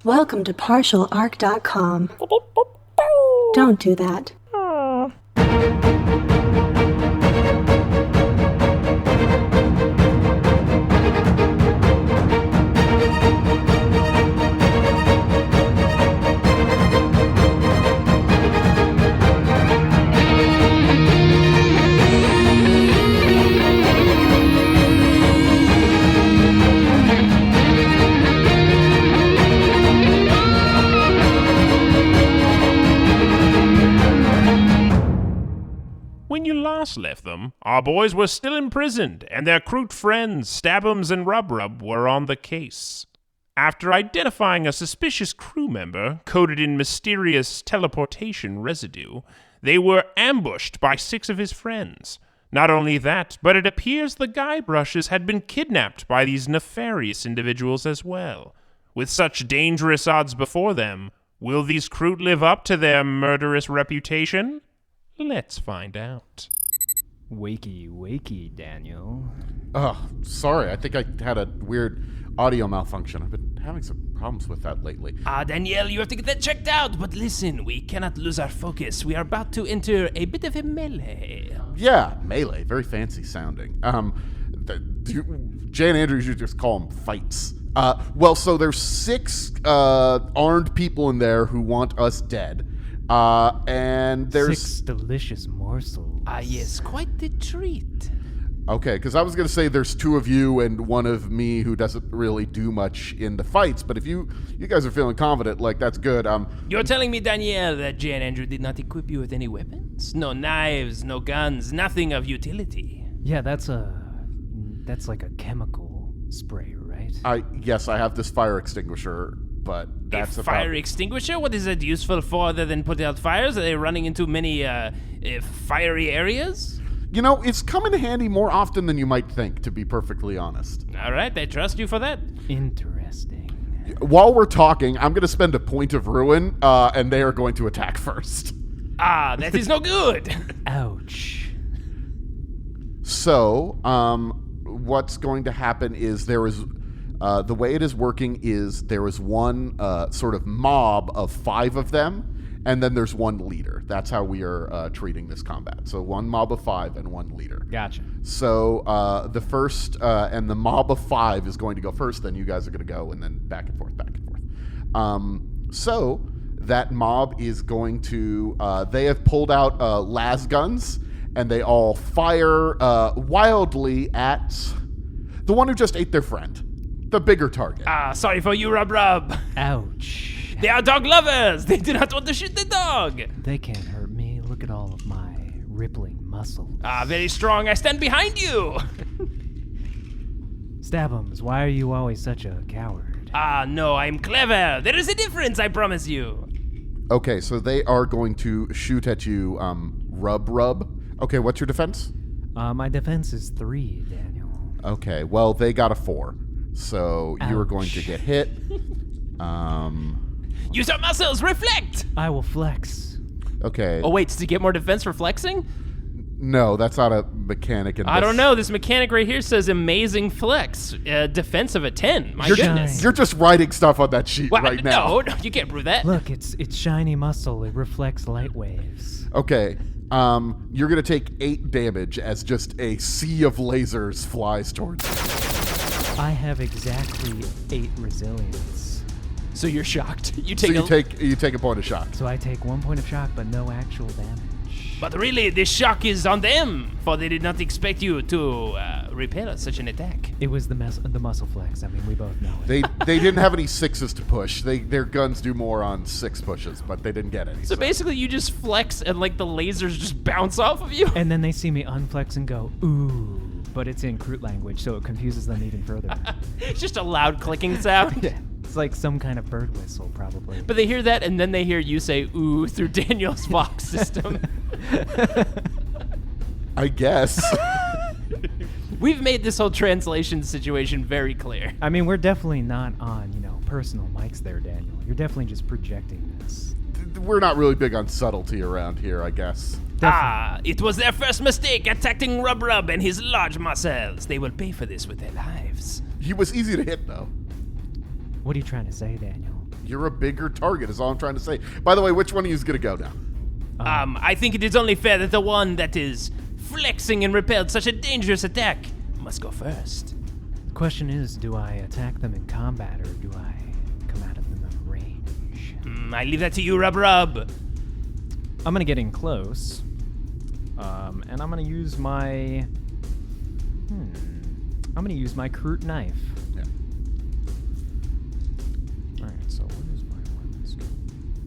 Welcome to partialarc.com. Don't do that. When you last left them, our boys were still imprisoned, and their Kroot friends, Stabums and RubRub, were on the case. After identifying a suspicious crew member coated in mysterious teleportation residue, they were ambushed by 6 of his friends. Not only that, but it appears the Guybrushes had been kidnapped by these nefarious individuals as well. With such dangerous odds before them, will these Kroot live up to their murderous reputation? Let's find out. Wakey, Daniel. Oh, sorry. I think I had a weird audio malfunction. I've been having some problems with that lately. Danielle, you have to get that checked out. But listen, we cannot lose our focus. We are about to enter a bit of a melee. Yeah, melee. Very fancy sounding. Jay and Andrew should just call them fights. So there's 6 armed people in there who want us dead. And there's 6 delicious morsels. Yes, quite the treat. Okay, because I was going to say there's 2 of you and 1 of me who doesn't really do much in the fights, but if you guys are feeling confident, like, that's good. You're telling me, Danielle, that Jay and Andrew did not equip you with any weapons? No knives, no guns, nothing of utility. Yeah, that's like a chemical spray, right? Yes, I have this fire extinguisher, but that's a fire extinguisher? What is it useful for other than put out fires? Are they running into many fiery areas? You know, it's come in handy more often than you might think, to be perfectly honest. All right, I trust you for that. Interesting. While we're talking, I'm going to spend a point of ruin, and they are going to attack first. That is no good. Ouch. So, what's going to happen is there is... the way it is working is there is one sort of mob of 5 of them, and then there's 1 leader. That's how we are treating this combat. So 1 mob of 5 and 1 leader. Gotcha. So the first, and the mob of 5 is going to go first, then you guys are going to go, and then back and forth. So that mob is going to, they have pulled out las guns, and they all fire wildly at the one who just ate their friend. The bigger target. Sorry for you, RubRub. Ouch. They are dog lovers. They do not want to shoot the dog. They can't hurt me. Look at all of my rippling muscles. Very strong. I stand behind you. Stabums, why are you always such a coward? No, I'm clever. There is a difference, I promise you. Okay, so they are going to shoot at you, RubRub. Okay, what's your defense? My defense is 3, Daniel. Okay, well, they got a 4. So you are going to get hit. Use your muscles, reflect! I will flex. Okay. Oh, wait, to get more defense for flexing? No, that's not a mechanic in this. I don't know. This mechanic right here says amazing flex. Defense of a 10. My goodness. You're just writing stuff on that sheet right now. No, you can't prove that. Look, it's shiny muscle. It reflects light waves. Okay. You're going to take 8 damage as just a sea of lasers flies towards you. I have exactly 8 resilience. So you're shocked. You take a point of shock. So I take 1 point of shock, but no actual damage. But really, this shock is on them, for they did not expect you to repel such an attack. It was the muscle flex. I mean, we both know it. They didn't have any 6s to push. Their guns do more on 6 pushes, but they didn't get any. So basically, you just flex and like the lasers just bounce off of you. And then they see me unflex and go, ooh. But it's in Kroot language, so it confuses them even further. It's just a loud clicking sound. Yeah. It's like some kind of bird whistle, probably. But they hear that, and then they hear you say ooh through Daniel's Vox system. I guess. We've made this whole translation situation very clear. I mean, we're definitely not on, personal mics there, Daniel. You're definitely just projecting this. We're not really big on subtlety around here, I guess. Definitely. It was their first mistake attacking RubRub and his large muscles. They will pay for this with their lives. He was easy to hit, though. What are you trying to say, Daniel? You're a bigger target is all I'm trying to say. By the way, which one of you is going to go now? I think it is only fair that the one that is flexing and repelled such a dangerous attack must go first. The question is, do I attack them in combat or do I come at them at range? I leave that to you, RubRub. I'm gonna get in close, and I'm gonna use my. I'm gonna use my Kroot knife. Yeah. All right. So what is my weapon skill?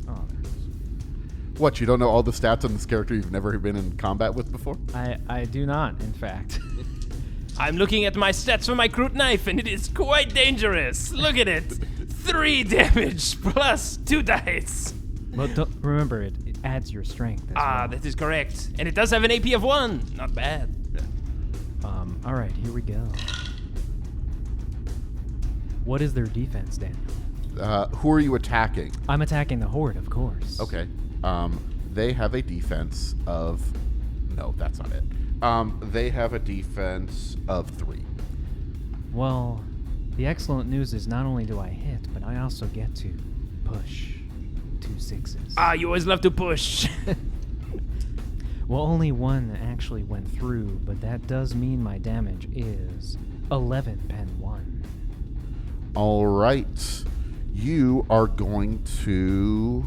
Oh, there it is. What, you don't know all the stats on this character you've never been in combat with before? I do not, in fact. I'm looking at my stats for my Kroot knife, and it is quite dangerous. Look at it. 3 damage plus 2 dice. Well, remember, it adds your strength as well. That is correct. And it does have an AP of 1. Not bad. All right, here we go. What is their defense, Daniel? Who are you attacking? I'm attacking the horde, of course. Okay. They have a defense of... No, that's not it. They have a defense of 3. Well, the excellent news is not only do I hit, but I also get to push 2 6s. You always love to push. Well, only one actually went through, but that does mean my damage is 11 pen 1. All right. You are going to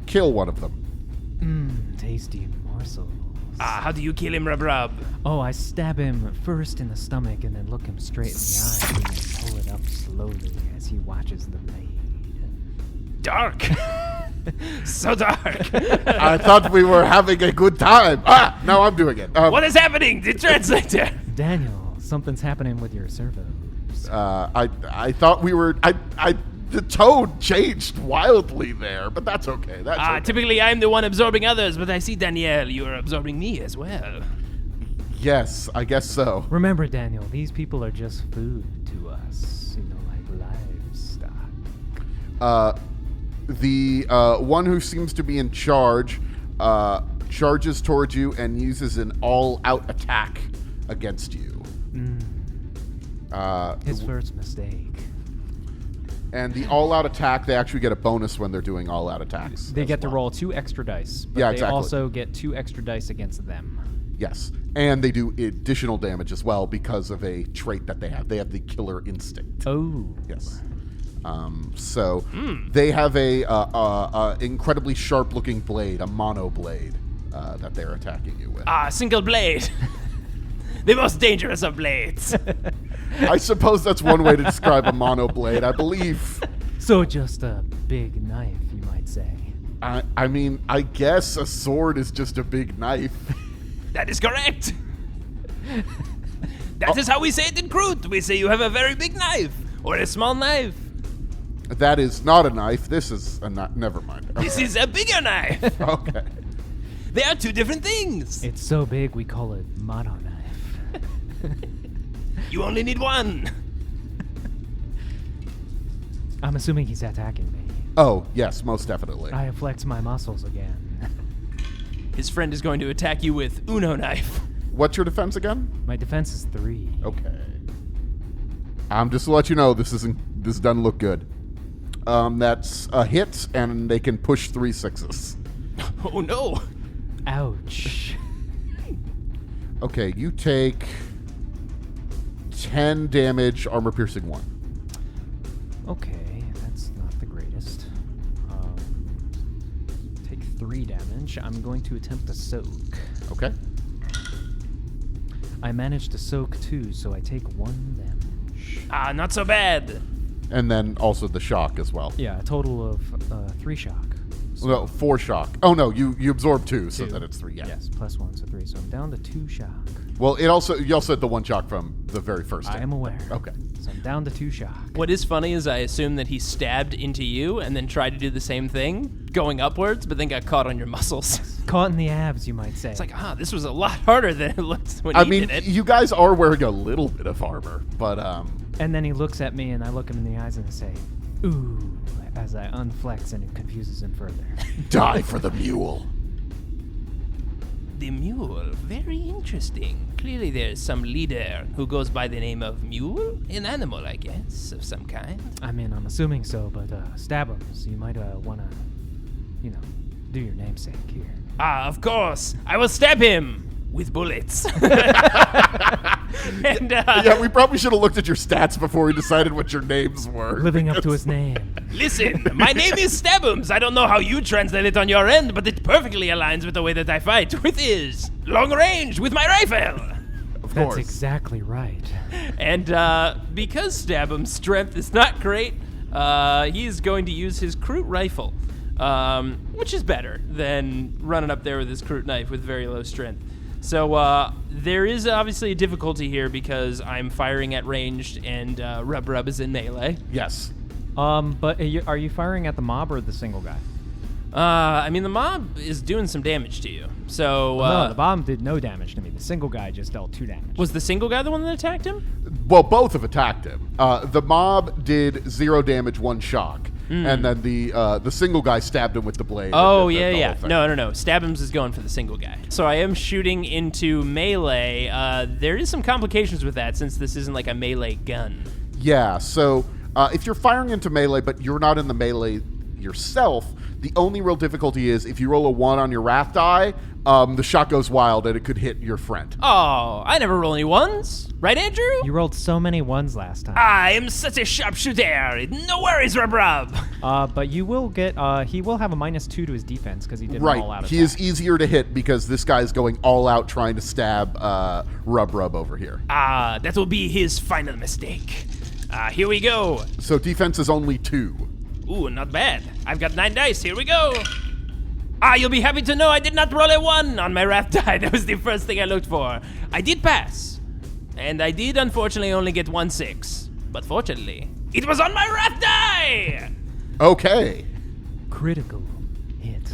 kill one of them. Tasty morsels. How do you kill him, RubRub? Oh, I stab him first in the stomach and then look him straight in the eye and then pull it up slowly as he watches the blade. Dark. So dark. I thought we were having a good time. Now I'm doing it. What is happening? The translator. Daniel, something's happening with your servos. I thought we were... The tone changed wildly there, but that's okay. That's okay. Typically I'm the one absorbing others, but I see, Danielle, you are absorbing me as well. Yes, I guess so. Remember, Daniel, these people are just food to us, like livestock. The one who seems to be in charge charges towards you and uses an all-out attack against you. His first mistake. And the all-out attack, they actually get a bonus when they're doing all-out attacks. They get to well. roll 2 extra dice, but Yeah, they exactly. also get 2 extra dice against them. Yes, and they do additional damage as well because of a trait that they have. They have the killer instinct. Oh. Yes. So they have a incredibly sharp-looking blade, a mono blade, that they're attacking you with. Single blade. The most dangerous of blades. I suppose that's one way to describe a mono blade, I believe. So just a big knife, you might say. I mean, I guess a sword is just a big knife. That is correct. That is how we say it in Kroot. We say you have a very big knife or a small knife. That is not a knife. This is a knife. Never mind. This is a bigger knife. Okay. They are 2 different things. It's so big we call it mono knife. You only need one. I'm assuming he's attacking me. Oh, yes, most definitely. I flex my muscles again. His friend is going to attack you with Uno knife. What's your defense again? My defense is 3. Okay. Just to let you know, this doesn't look good. That's a hit, and they can push 3 6s. Oh no. Ouch. Okay, you take 10 damage, armor piercing 1. Okay, that's not the greatest. Take 3 damage. I'm going to attempt to soak. Okay. I managed to soak 2, so I take 1 damage. Not so bad. And then also the shock as well. Yeah, a total of 3 shock. So Well, 4 shock. Oh no, you absorb 2, so 2. then it's 3. Yeah. Yes, plus 1, so 3. So I'm down to 2 shock. Well, you also had the 1 shock from the very first. I hit. am aware. Okay. So I'm down to 2 shock. What is funny is I assume that he stabbed into you and then tried to do the same thing, going upwards, but then got caught on your muscles. Caught in the abs, you might say. It's like, this was a lot harder than it looked when I he mean, did it. you guys are wearing a little bit of armor, but And then he looks at me, and I look him in the eyes and I say, "Ooh," as I unflex, and it confuses him further. die for the mule. the mule. Very interesting. Clearly there's some leader who goes by the name of Mule? An animal, I guess, of some kind. I mean, I'm assuming so, but Stabums, you might want to, do your namesake here. Ah, of course. I will stab him with bullets. And, Yeah, we probably should have looked at your stats before we decided what your names were. Living up to his name. Listen, my name is Stabums. I don't know how you translate it on your end, but it perfectly aligns with the way that I fight, which is long range with my rifle. Of That's course. exactly right. And because Stabums' strength is not great, he's going to use his Kroot rifle, which is better than running up there with his Kroot knife with very low strength. So there is obviously a difficulty here because I'm firing at ranged and RubRub is in melee. Yes. But are you firing at the mob or the single guy? I mean, the mob is doing some damage to you. So No, the bomb did no damage to me. The single guy just dealt 2 damage. was the single guy the one that attacked him? Well, both have attacked him. The mob did 0 damage, 1 shock. And then the single guy stabbed him with the blade. Oh, and did the yeah. whole thing. No. Stabums is going for the single guy. So I am shooting into melee. There is some complications with that since this isn't like a melee gun. Yeah, so if you're firing into melee, but you're not in the melee yourself, the only real difficulty is if you roll a 1 on your wrath die, the shot goes wild and it could hit your friend. Oh, I never roll any ones. Right, Andrew? You rolled so many 1s last time. I am such a sharpshooter. No worries, RubRub. But you will get, he will have a -2 to his defense because he did an all-out Right, attack. he is easier to hit because this guy's going all out trying to stab RubRub over here. That will be his final mistake. Here we go. So defense is only 2. Ooh, not bad. I've got 9 dice. Here we go. You'll be happy to know I did not roll a 1 on my wrath die. That was the first thing I looked for. I did pass. And I did, unfortunately, only get 1 6. But fortunately, it was on my wrath die! Okay. Critical hit.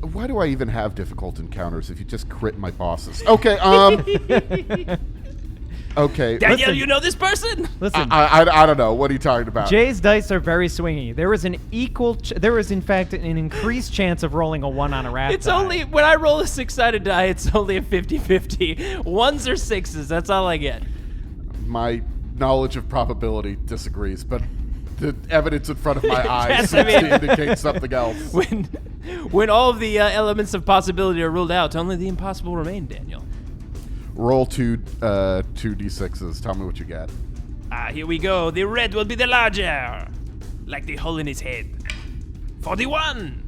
Why do I even have difficult encounters if you just crit my bosses? Okay, okay. Daniel, Listen. you know this person? Listen, I don't know. What are you talking about? Jay's dice are very swingy. There is there is in fact an increased chance of rolling a 1 on a wrath It's die. only, when I roll a 6-sided die, it's only a 50-50. 1s or 6s, that's all I get. My knowledge of probability disagrees, but the evidence in front of my eyes Yes, seems I mean- to indicate something else. When all of the elements of possibility are ruled out, only the impossible remain, Daniel. Roll 2 d6s. Tell me what you get. Here we go. The red will be the larger. Like the hole in his head. 41.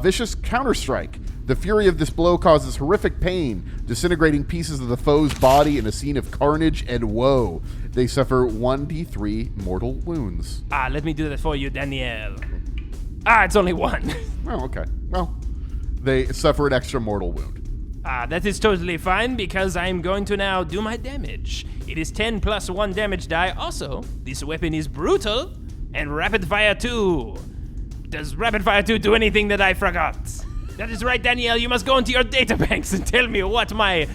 Vicious counterstrike. The fury of this blow causes horrific pain, disintegrating pieces of the foe's body in a scene of carnage and woe. They suffer 1d3 mortal wounds. Let me do that for you, Daniel. It's only 1. Oh, okay. Well, they suffer an extra mortal wound. That is totally fine because I'm going to now do my damage. It is 10 plus 1 damage die. Also, this weapon is brutal and rapid fire 2. Does rapid fire 2 do anything that I forgot? That is right, Danielle. You must go into your databanks and tell me what my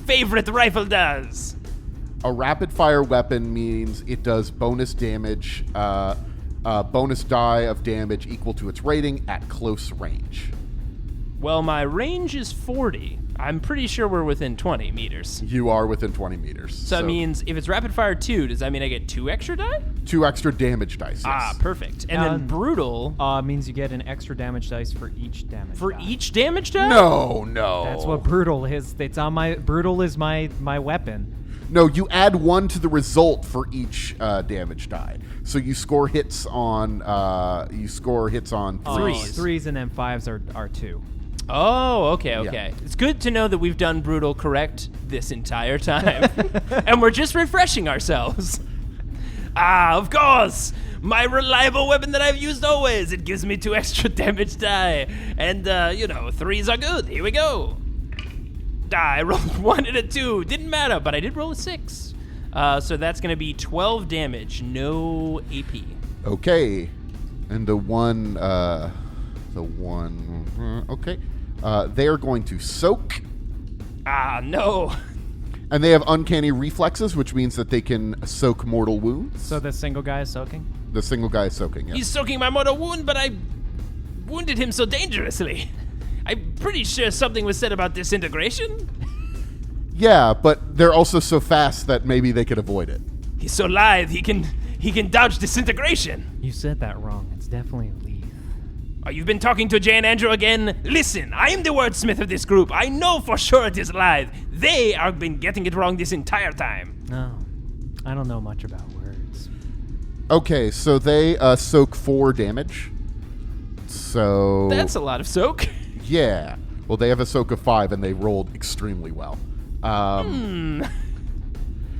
favorite rifle does. A rapid fire weapon means it does bonus damage, bonus die of damage equal to its rating at close range. Well, my range is 40. I'm pretty sure we're within 20 meters. You are within 20 meters. So that means if it's rapid fire 2, does that mean I get 2 extra die? 2 extra damage dice. Yes. Perfect. And then brutal means you get an extra damage dice for each damage for die. each damage die? No. That's what brutal is. It's on my brutal is my weapon. No, you add 1 to the result for each damage die. So you score hits on threes. 3s and then 5s are 2. Oh, okay. Yeah. It's good to know that we've done brutal correct this entire time. And we're just refreshing ourselves. Of course! My reliable weapon that I've used always. It gives me 2 extra damage die. And, 3s are good. Here we go. I rolled 1 and a 2. Didn't matter, but I did roll a 6. So that's going to be 12 damage. No AP. Okay. And the one, okay. They are going to soak. No. And they have uncanny reflexes, which means that they can soak mortal wounds. So the single guy is soaking? The single guy is soaking, yes. He's soaking my mortal wound, but I wounded him so dangerously. I'm pretty sure something was said about disintegration. Yeah, but they're also so fast that maybe they could avoid it. He's so lithe, he can dodge disintegration. You said that wrong. It's definitely a leaf. Oh, you've been talking to Jay and Andrew again? Listen, I am the wordsmith of this group. I know for sure it is lithe. They have been getting it wrong this entire time. No, I don't know much about words. Okay, so they soak 4 damage. So That's a lot of soak. yeah. Well, they have a soak of 5, and they rolled extremely well.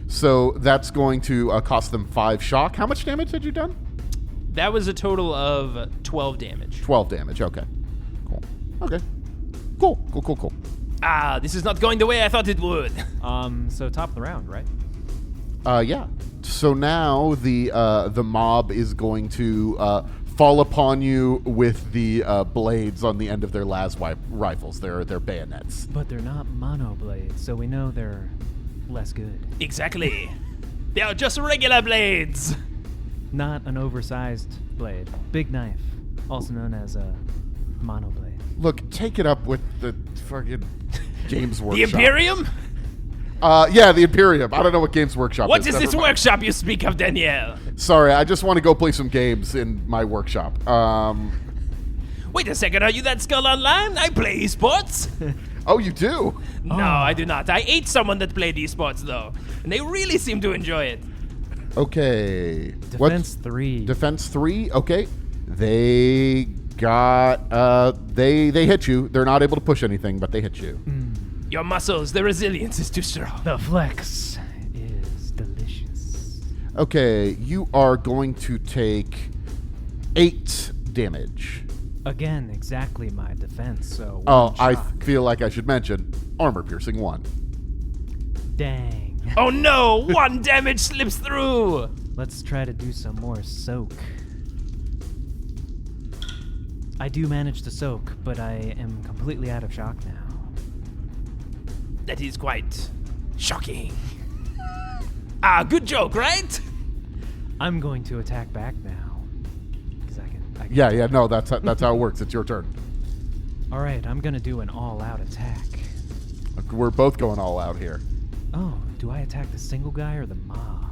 So that's going to cost them 5 shock. How much damage had you done? That was a total of 12 damage. 12 damage. Okay. Cool. Okay. Cool. Ah, this is not going the way I thought it would. So top of the round, right? Yeah. So now the mob is going to fall upon you with the blades on the end of their las rifles. They're bayonets. But they're not mono blades, so we know they're less good. Exactly. They are just regular blades. Not an oversized blade. Big knife, also known as a mono blade. Look, take it up with the fucking Games Workshop. The Imperium? Yeah, the Imperium. I don't know what Games Workshop What is. is Never this mind. workshop you speak of, Danielle? Sorry, I just want to go play some games in my workshop. Wait a second, are you that skull online? I play esports. Oh, you do? No, I do not. I ate someone that played esports, though. And they really seem to enjoy it. Okay. Defense 3. Defense 3? Okay. They got, they hit you. They're not able to push anything, but they hit you. Your muscles, the resilience is too strong. The flex is delicious. Okay, you are going to take 8 damage. Again, exactly my defense, so Oh, one I shot. feel like I should mention armor piercing 1. Dang. Oh no, 1 damage slips through. Let's try to do some more soak. I do manage to soak, but I am completely out of shock now. That is quite shocking. Ah, good joke, right? I'm going to attack back now. 'Cause I can Yeah, no, that's how it works. It's your turn. All right, I'm going to do an all-out attack. We're both going all out here. Oh, do I attack the single guy or the mob?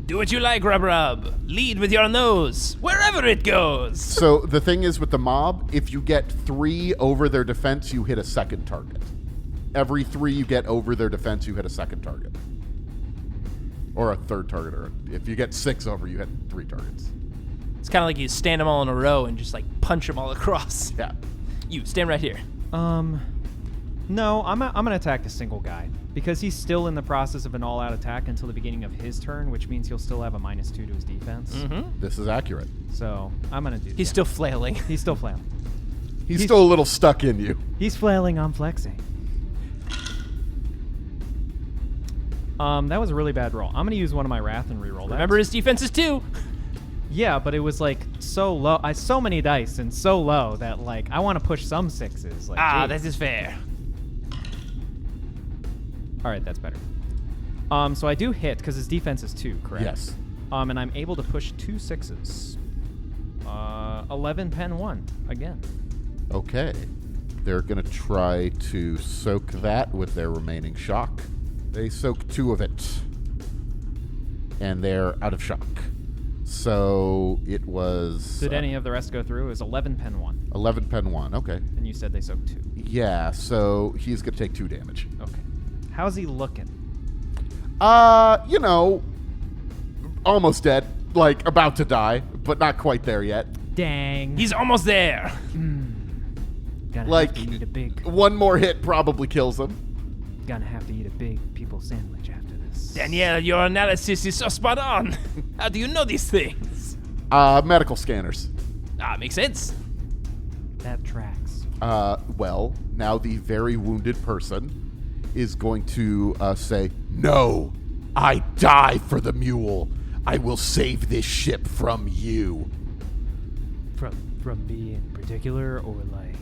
Do what you like, RubRub. Lead with your nose, wherever it goes. So the thing is with the mob, if you get 3 over their defense, you hit a second target. Every 3 you get over their defense, you hit a second target. Or a third target. Or if you get 6 over, you hit 3 targets. It's kind of like you stand them all in a row and just like punch them all across. Yeah. You, stand right here. No, I'm gonna attack the single guy because he's still in the process of an all-out attack until the beginning of his turn, which means he'll still have a -2 to his defense. This is accurate. So I'm gonna do. He's still flailing. He's still flailing. He's still a little stuck in you. He's flailing. I'm flexing. That was a really bad roll. I'm gonna use one of my wrath and reroll that. Remember his defenses too. Yeah, but it was like so low. So many dice and so low that like I want to push some 6s. Like, Ah, geez. that is fair. All right, that's better. So I do hit because his defense is 2, correct? Yes. And I'm able to push 2 6s. 11, pen 1 again. Okay. They're going to try to soak that with their remaining shock. They soak 2 of it. And they're out of shock. So it was... Did any of the rest go through? It was 11, pen 1. 11 pen 1. Okay. And you said they soaked 2. Yeah, so he's going to take 2 damage. Okay. How's he looking? You know, almost dead. Like, about to die, but not quite there yet. Dang. He's almost there. Gonna Like, have to eat a big. one more hit probably kills him. Gonna have to eat a big people sandwich after this. Danielle, your analysis is so spot on. How do you know these things? Medical scanners. Ah, makes sense. That tracks. Well, now the very wounded person is going to say, "No, I die for the mule. I will save this ship from you." From me in particular, or like.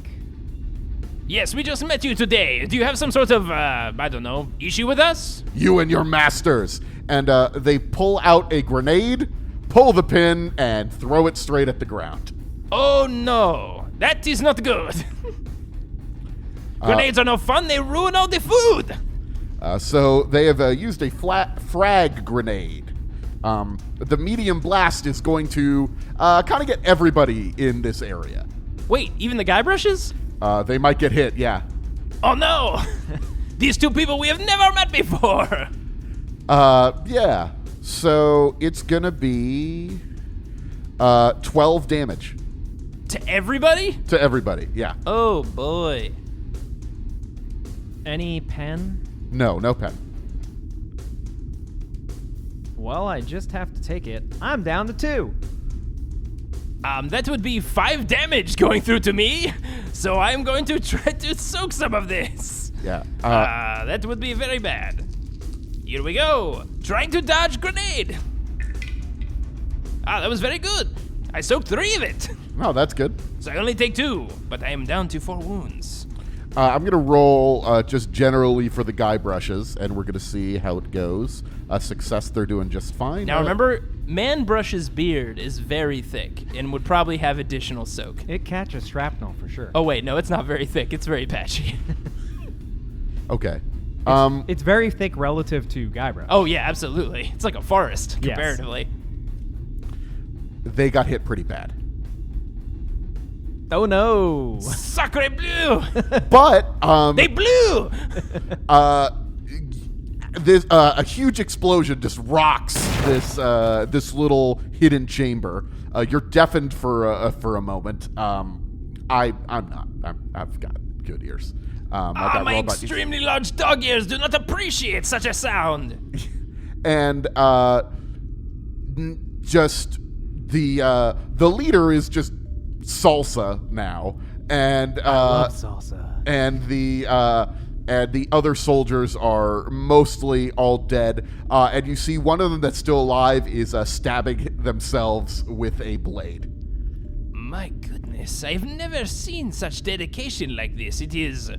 Yes, we just met you today. Do you have some sort of, I don't know, issue with us? You and your masters. And they pull out a grenade, pull the pin, and throw it straight at the ground. Oh no, that is not good. Grenades are no fun. They ruin all the food. So they have used a flat frag grenade. The medium blast is going to kind of get everybody in this area. Wait, even the Guybrush's? They might get hit, yeah. Oh no! These two people we have never met before! Yeah. So it's gonna be 12 damage To everybody? to everybody, yeah. Oh boy. Any pen? No pen. Well, I just have to take it. I'm down to 2. That would be 5 damage going through to me, so I'm going to try to soak some of this. Yeah. That would be very bad. Here we go. Trying to dodge grenade. That was very good. I soaked 3 of it. No, that's good. So I only take 2, but I am down to 4 wounds. I'm going to roll just generally for the Guybrush's, and we're going to see how it goes. Success, they're doing just fine. Now remember, Man Brush's beard is very thick and would probably have additional soak. It catches shrapnel for sure. Oh wait, no, it's not very thick. It's very patchy. Okay. It's very thick relative to Guybrush. Oh yeah, absolutely. It's like a forest Yes. comparatively. They got hit pretty bad. Oh no! Sacre bleu! But They blew! this a huge explosion just rocks this little hidden chamber. You're deafened for a moment. I'm not. I've got good ears. I got My robot- extremely large dog ears do not appreciate such a sound. and just the leader is just salsa now, and I love salsa. and the other soldiers are mostly all dead. And you see one of them that's still alive is stabbing themselves with a blade. My goodness, I've never seen such dedication like this. It is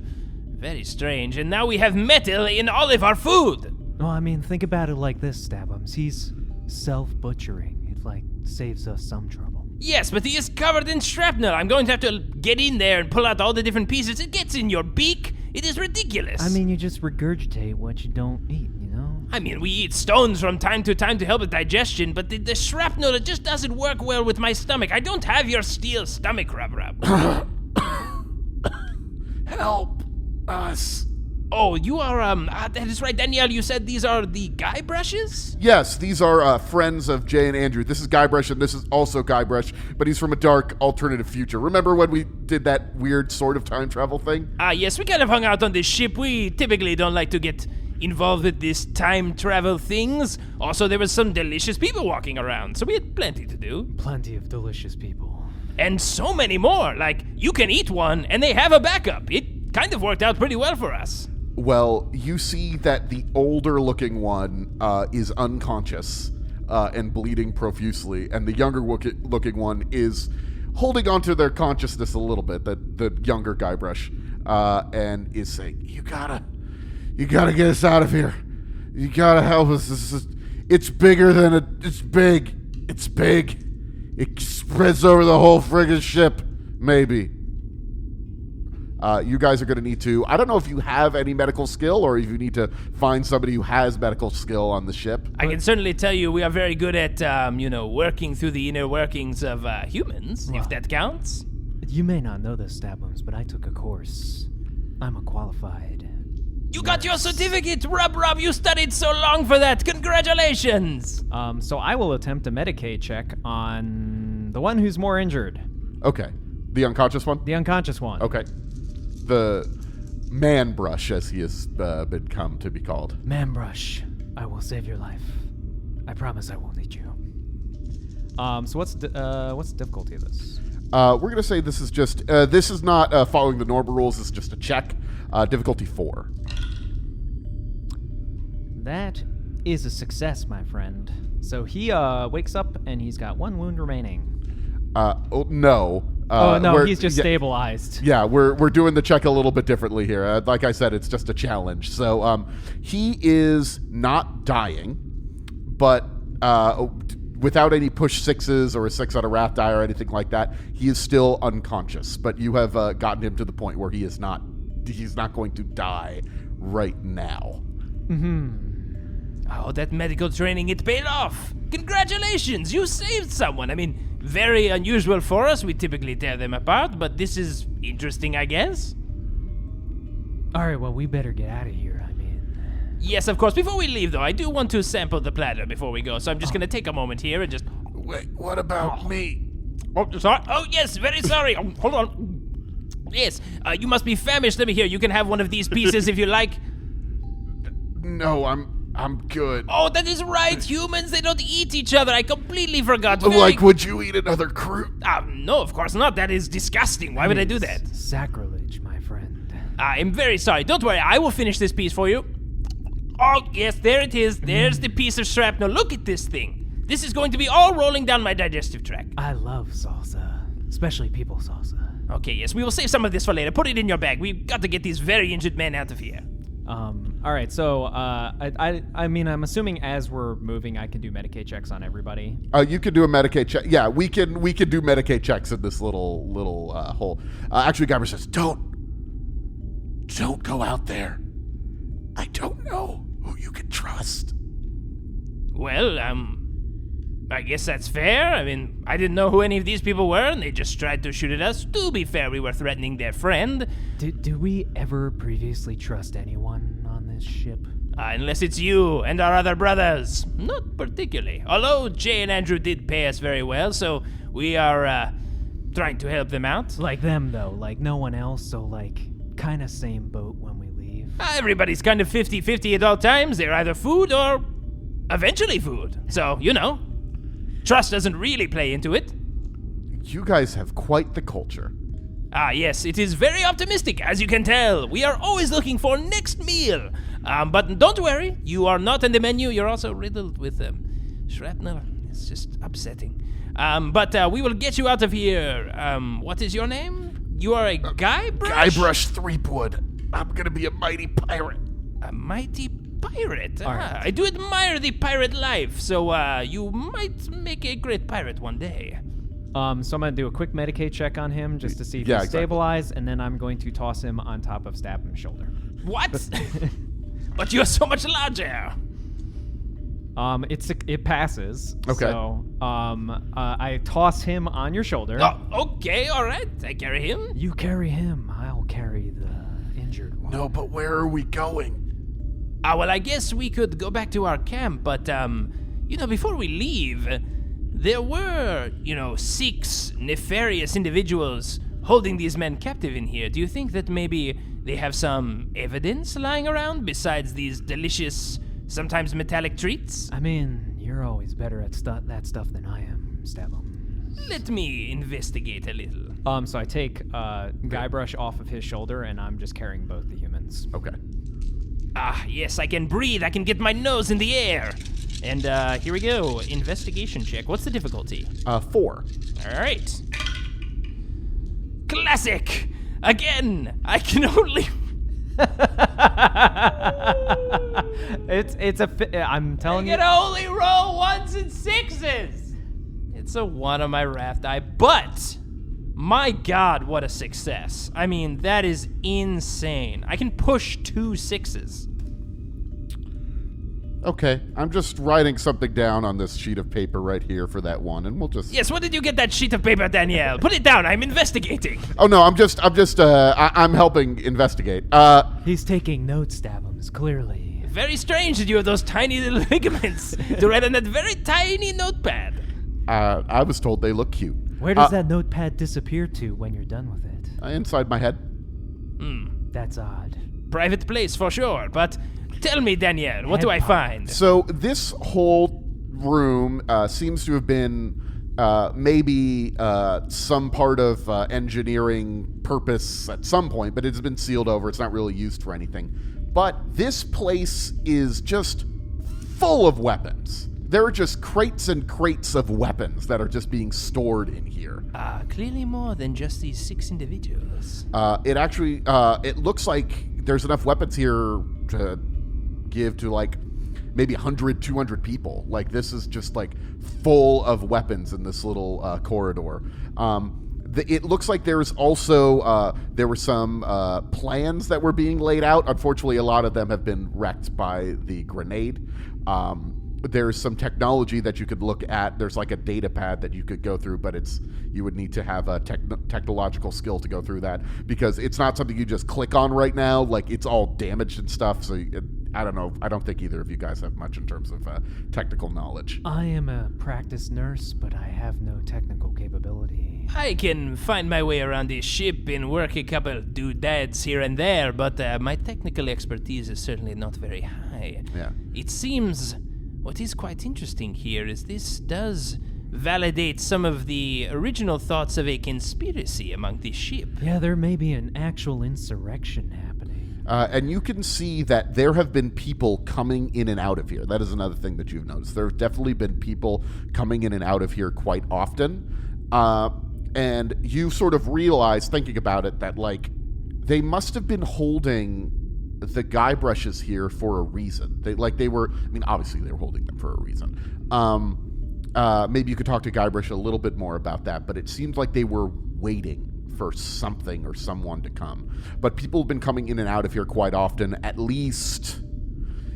very strange. And now we have metal in all of our food. Well, I mean, think about it like this, Stabums. He's self-butchering. It, like, saves us some trouble. Yes, but he is covered in shrapnel. I'm going to have to get in there and pull out all the different pieces. It gets in your beak. It is ridiculous. I mean, you just regurgitate what you don't eat, you know? I mean, we eat stones from time to time to help with digestion, but the shrapnel, it just doesn't work well with my stomach. I don't have your steel stomach, RubRub. Help us. Oh, you are, that is right, Danielle, you said these are the Guybrush's? Yes, these are friends of Jay and Andrew. This is Guybrush, and this is also Guybrush, but he's from a dark alternative future. Remember when we did that weird sort of time travel thing? Yes, we kind of hung out on this ship. We typically don't like to get involved with this time travel things. Also, there was some delicious people walking around, so we had plenty to do. Plenty of delicious people. And so many more. Like, you can eat one, and they have a backup. It kind of worked out pretty well for us. Well, you see that the older-looking one is unconscious and bleeding profusely, and the younger-looking one is holding onto their consciousness a little bit. The younger Guybrush, and is saying, "You gotta get us out of here. You gotta help us. It's bigger than it's big. It's big. It spreads over the whole friggin' ship. Maybe." You guys are going to need to, I don't know if you have any medical skill or if you need to find somebody who has medical skill on the ship. I can certainly tell you we are very good at, working through the inner workings of humans, if that counts. You may not know this, Stabums, but I took a course. I'm a qualified. You got your certificate, RubRub. You studied so long for that. Congratulations. So I will attempt a Medicaid check on the one who's more injured. Okay. The unconscious one? The unconscious one. Okay. The Man Brush, as he has become to be called. Man Brush, I will save your life. I promise I won't eat you. So what's the difficulty of this? We're going to say this is just, this is not following the normal rules. This is just a check. Difficulty 4. That is a success, my friend. So he wakes up and he's got 1 wound remaining. No. He's just stabilized. Yeah, we're doing the check a little bit differently here. Like I said, it's just a challenge. So he is not dying, but without any push 6s or a 6 on a wrath die or anything like that, he is still unconscious. But you have gotten him to the point where he is not he's not going to die right now. Oh, that medical training, it paid off. Congratulations, you saved someone. I mean, very unusual for us. We typically tear them apart, but this is interesting, I guess. All right, well, we better get out of here. I mean, Yes, of course. Before we leave, though, I do want to sample the platter before we go, so I'm just going to take a moment here and just... Wait, what about me? Oh, sorry. Oh, yes, very sorry. Hold on. Yes, you must be famished. Let me hear. You can have one of these pieces if you like. No, I'm good. Oh, that is right. Humans, they don't eat each other. I completely forgot. Like, would you eat another Kroot? No, of course not. That is disgusting. Why would I do that? Sacrilege, my friend. I'm very sorry. Don't worry. I will finish this piece for you. Oh, yes, there it is. There's the piece of shrapnel. Look at this thing. This is going to be all rolling down my digestive tract. I love salsa, especially people salsa. Okay, yes, we will save some of this for later. Put it in your bag. We've got to get these very injured men out of here. All right, so I mean, I'm assuming as we're moving, I can do Medicaid checks on everybody. You can do a Medicaid check. Yeah, we can do Medicaid checks in this little hole. Actually, Guybrush says, don't go out there. I don't know who you can trust. Well, I guess that's fair. I mean, I didn't know who any of these people were, and they just tried to shoot at us. To be fair, we were threatening their friend. Did we ever previously trust anyone on this ship? Unless it's you and our other brothers. Not particularly. Although Jay and Andrew did pay us very well, so we are, trying to help them out. Like them, though. Like no one else, so like kind of same boat when we leave. Everybody's kind of 50-50 at all times. They're either food or eventually food. So, you know, trust doesn't really play into it. You guys have quite the culture. Yes, it is very optimistic, as you can tell. We are always looking for next meal. But don't worry, you are not on the menu. You're also riddled with shrapnel. It's just upsetting. But we will get you out of here. What is your name? You are a Guybrush? Guybrush Threepwood. I'm gonna be a mighty pirate. A mighty pirate? All right. I do admire the pirate life, so you might make a great pirate one day. So I'm gonna do a quick Medicaid check on him just to see if he's exactly. stabilized, and then I'm going to toss him on top of Stabum's shoulder. What? But you're so much larger. It passes. Okay. So, I toss him on your shoulder. Oh, okay, all right. I carry him. You carry him. I'll carry the injured one. No, but where are we going? Well, I guess we could go back to our camp, but, before we leave, there were, 6 nefarious individuals holding these men captive in here. Do you think that maybe they have some evidence lying around besides these delicious, sometimes metallic treats? I mean, you're always better at that stuff than I am, Stabums. Let me investigate a little. So I take Guybrush off of his shoulder, and I'm just carrying both the humans. Okay. Yes, I can breathe. I can get my nose in the air. And here we go. Investigation check. What's the difficulty? 4. All right. Classic. Again, I can only... I'm telling you. I can only roll 1s and 6s. It's a 1 on my raft die, but my God, what a success. I mean, that is insane. I can push 2 6s. Okay, I'm just writing something down on this sheet of paper right here for that one, and we'll just... Yes, where did you get that sheet of paper, Danielle? Put it down, I'm investigating. Oh, no, I'm helping investigate. He's taking notes, Stabums, clearly. Very strange that you have those tiny little ligaments to write on that very tiny notepad. I was told they look cute. Where does that notepad disappear to when you're done with it? Inside my head. That's odd. Private place for sure, but tell me, Danielle, what do I find? So this whole room seems to have been maybe some part of engineering purpose at some point, but it's been sealed over. It's not really used for anything. But this place is just full of weapons. There are just crates and crates of weapons that are just being stored in here. Clearly more than just these 6 individuals. It looks like there's enough weapons here to give to like maybe 100, 200 people. Like this is just like full of weapons in this little corridor. it looks like there's also there were some plans that were being laid out. Unfortunately, a lot of them have been wrecked by the grenade. There's some technology that you could look at. There's like a data pad that you could go through, but you would need to have a technological skill to go through that, because it's not something you just click on right now. Like, it's all damaged and stuff. So I don't know. I don't think either of you guys have much in terms of technical knowledge. I am a practiced nurse, but I have no technical capability. I can find my way around this ship and work a couple doodads here and there, but my technical expertise is certainly not very high. Yeah. It seems what is quite interesting here is this does validate some of the original thoughts of a conspiracy among the ship. Yeah, there may be an actual insurrection happening. And you can see that there have been people coming in and out of here. That is another thing that you've noticed. There have definitely been people coming in and out of here quite often. And you sort of realize, thinking about it, that, like, they must have been holding the Guybrush's here for a reason. Obviously they were holding them for a reason. Maybe you could talk to Guybrush a little bit more about that, but it seemed like they were waiting for something or someone to come. But people have been coming in and out of here quite often. At least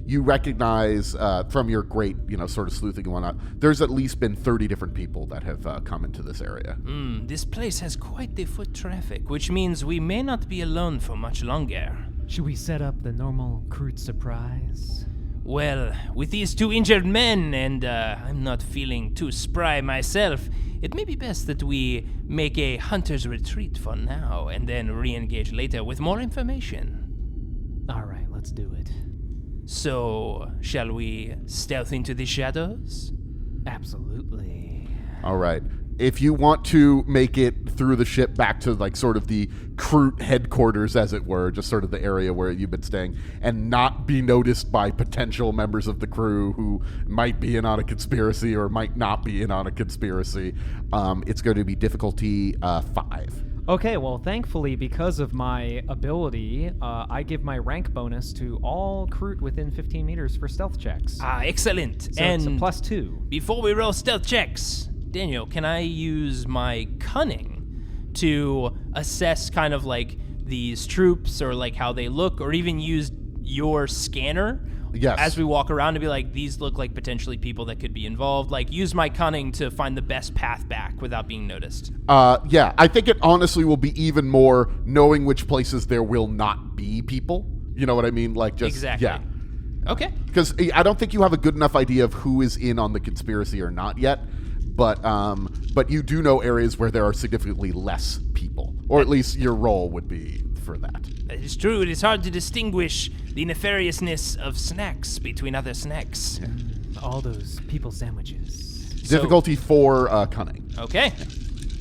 you recognize from your great, sort of sleuthing and whatnot, there's at least been 30 different people that have come into this area. This place has quite the foot traffic, which means we may not be alone for much longer. Should we set up the normal Kroot surprise? Well, with these two injured men, and I'm not feeling too spry myself, it may be best that we make a hunter's retreat for now, and then re-engage later with more information. All right, let's do it. So, shall we stealth into the shadows? Absolutely. All right. If you want to make it through the ship back to, like, sort of the Kroot headquarters, as it were, just sort of the area where you've been staying, and not be noticed by potential members of the crew who might be in on a conspiracy or might not be in on a conspiracy, it's going to be difficulty 5. Okay, well, thankfully, because of my ability, I give my rank bonus to all Kroot within 15 meters for stealth checks. Excellent. So and it's a +2. Before we roll stealth checks, Daniel, can I use my cunning to assess kind of like these troops or like how they look, or even use your scanner Yes. as we walk around to be like, these look like potentially people that could be involved? Like, use my cunning to find the best path back without being noticed. Yeah, I think it honestly will be even more knowing which places there will not be people. You know what I mean? Like, just Exactly. Yeah. Okay. Because I don't think you have a good enough idea of who is in on the conspiracy or not yet. But you do know areas where there are significantly less people, or at least your role would be for that. That is true. It is hard to distinguish the nefariousness of snacks between other snacks. All those people sandwiches. Difficulty 4, cunning. Okay.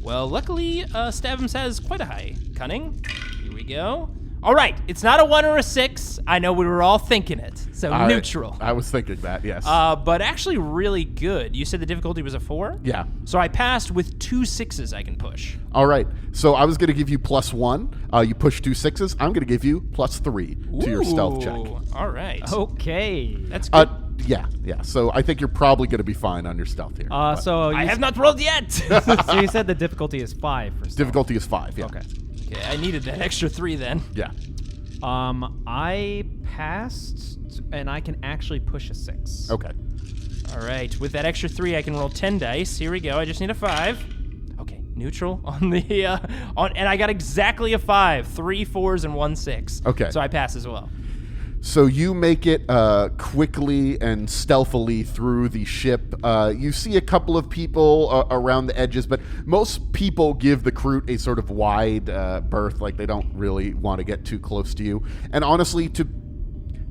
Well, luckily, Stabums has quite a high cunning. Here we go. All right. It's not a 1 or a 6. I know we were all thinking it. So neutral. I was thinking that, yes. But actually really good. You said the difficulty was a 4? Yeah. So I passed with 2 6s I can push. All right. So I was going to give you +1. You push 2 6s. I'm going to give you +3 to your stealth check. Ooh, All right. Okay. That's good. Yeah. So I think you're probably going to be fine on your stealth here. So I have not rolled yet. so you said the difficulty is 5 for stealth. Difficulty is 5, yeah. Okay. Okay, I needed that extra 3 then. Yeah. I passed, and I can actually push a 6. Okay. All right, with that extra 3, I can roll 10 dice. Here we go. I just need a 5. Okay, neutral on the and I got exactly a 5. 3 4s and 1 6. Okay. So I pass as well. So you make it quickly and stealthily through the ship. You see a couple of people around the edges, but most people give the Kroot a sort of wide berth, like they don't really want to get too close to you. And honestly,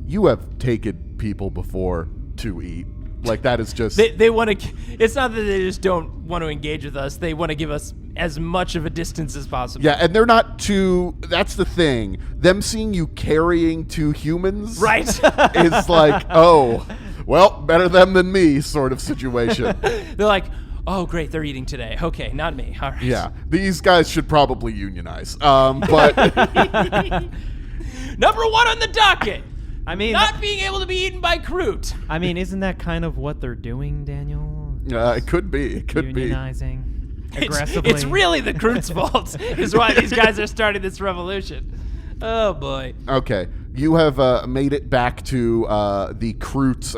you have taken people before to eat. Like, that is just... They want to... It's not that they just don't want to engage with us. They want to give us as much of a distance as possible. Yeah, and they're not too... That's the thing. Them seeing you carrying 2 humans... Right. is like, oh, well, better them than me sort of situation. They're like, oh, great, they're eating today. Okay, not me. All right. Yeah, these guys should probably unionize. But... Number 1 on the docket. I mean, Not being able to be eaten by Kroot. isn't that kind of what they're doing, Daniel? it could be. It could be. Unionizing. aggressively. It's really the Kroot's fault, is why these guys are starting this revolution. Oh, boy. Okay, you have made it back to the Kroot's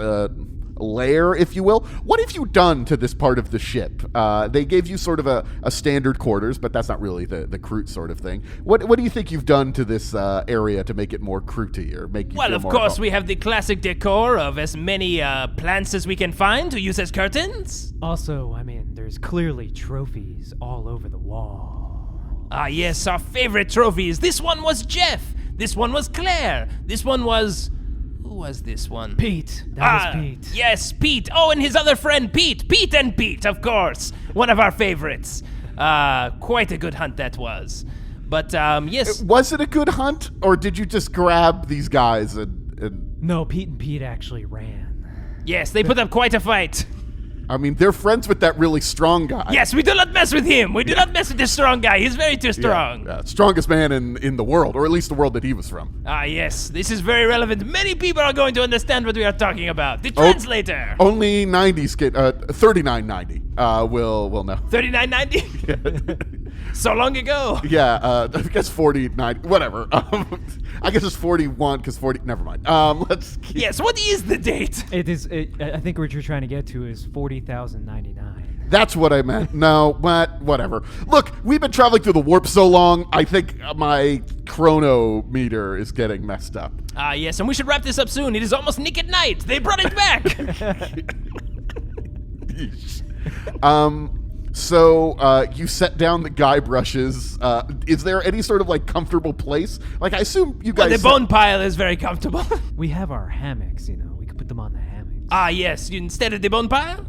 lair, if you will. What have you done to this part of the ship? They gave you sort of a standard quarters, but that's not really the Kroot sort of thing. What do you think you've done to this area to make it more Krooty, or make you Well, feel of more course, home? we have the classic decor of as many plants as we can find to use as curtains. Also, I mean, there's clearly trophies all over the wall. Ah, yes, our favorite trophies. This one was Jeff. This one was Claire. This one was... Who was this one? Pete. That was Pete. Yes, Pete. Oh, and his other friend, Pete. Pete and Pete, of course. One of our favorites. Quite a good hunt that was. But, yes. Was it a good hunt, or did you just grab these guys and No, Pete and Pete actually ran. Yes, they put up quite a fight. I mean, they're friends with that really strong guy. Yes, we do not mess with him. We do not mess with this strong guy. He's very too strong. Strongest man in the world, or at least the world that he was from. Ah, yes, this is very relevant. Many people are going to understand what we are talking about. The translator. Only 90s kid, 39.90 will know. 39.90? So long ago. Yeah, I guess 40.90, whatever. I guess it's 41 because 40. Never mind. Let's keep. Yes, what is the date? I think what you're trying to get to is 40,099. That's what I meant. No, but whatever. Look, we've been traveling through the warp so long, I think my chronometer is getting messed up. Ah, yes, and we should wrap this up soon. It is almost Nick at Night. They brought it back. So you set down the guy brushes. Is there any sort of like comfortable place? Like I assume you guys. The bone pile is very comfortable. We have our hammocks, you know. We could put them on the hammocks. Ah, yes, instead of the bone pile?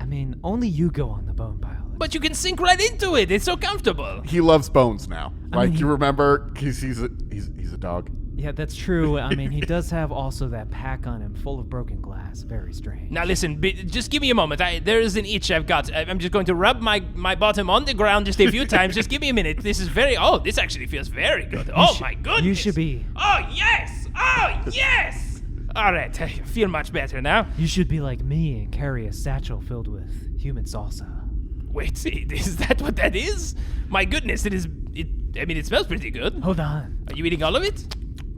I mean, only you go on the bone pile. But you can sink right into it. It's so comfortable. He loves bones now, right? mean, You remember? He's a dog. Yeah, that's true. I mean, he does have also that pack on him full of broken glass. Very strange. Now listen, just give me a moment. There is an itch I've got. I'm just going to rub my bottom on the ground just a few times. Just give me a minute. This is this actually feels very good. My goodness. You should be. Oh, yes. Oh, yes. All right, I feel much better now. You should be like me and carry a satchel filled with human salsa. Wait, is that what that is? My goodness, it smells pretty good. Hold on. Are you eating all of it?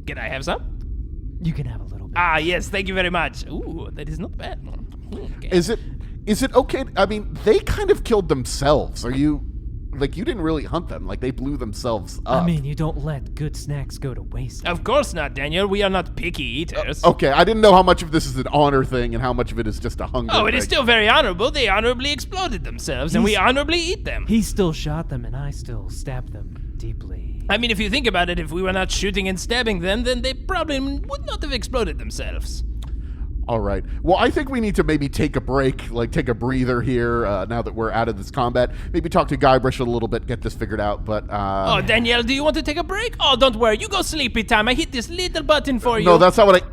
Can I have some? You can have a little bit. Ah, yes, thank you very much. Ooh, that is not bad. Okay. Is it okay? I mean, they kind of killed themselves. Are you like you didn't really hunt them? Like they blew themselves up. I mean, you don't let good snacks go to waste. Of course not, Daniel. We are not picky eaters. Okay, I didn't know how much of this is an honor thing and how much of it is just a hunger. Oh, it is thing. still very honorable. They honorably exploded themselves, and we honorably eat them. He still shot them, and I still stabbed them deeply. I mean, if you think about it, if we were not shooting and stabbing them, then they probably would not have exploded themselves. All right. Well, I think we need to maybe take a break, like take a breather here now that we're out of this combat. Maybe talk to Guybrush a little bit, get this figured out. But Oh, Danielle, do you want to take a break? Oh, don't worry. You go sleepy time. I hit this little button for you. No, that's not what I.